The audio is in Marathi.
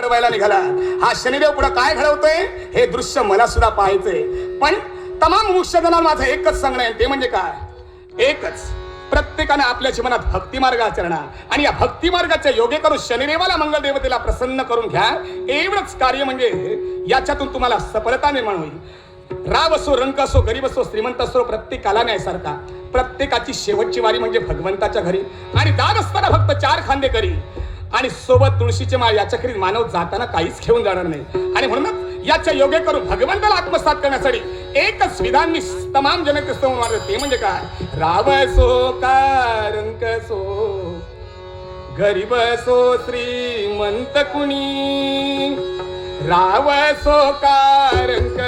घडवायला निघाला. हा शनिदेव पुढे काय घडवतोय हे दृश्य मला सुद्धा पाहायचंय. पण तमाम मुक्षजनांना माझं एकच सांगणं आहे, ते म्हणजे काय, एकच, प्रत्येकाने आपल्या जीवनात भक्ती मार्ग आचरणा आणि या भक्ती मार्गाच्या योगे करून शनिदेवाला मंगल देवतेला प्रसन्न करून घ्या. एवढंच कार्य म्हणजे याच्यातून तुम्हाला सफलता निर्माण होईल. राव असो, रंक असो, गरीब असो, श्रीमंत असो, प्रत्येकाला न्यायसारखा. प्रत्येकाची शेवटची वारी म्हणजे भगवंताच्या घरी. आणि दाद असताना फक्त 4 खांदे करी आणि सोबत तुळशीचे माळ. याच्या खेरीज मानव जाताना काहीच घेऊन जाणार नाही. आणि म्हणूनच याच्या योगे करून भगवंताला आत्मसात करण्यासाठी एकच विधान मी तमाम जनतेस मारलं, ते म्हणजे काय, राव असो का रंक असो, गरीब असो श्रीमंत कुणी, राव असो का रंक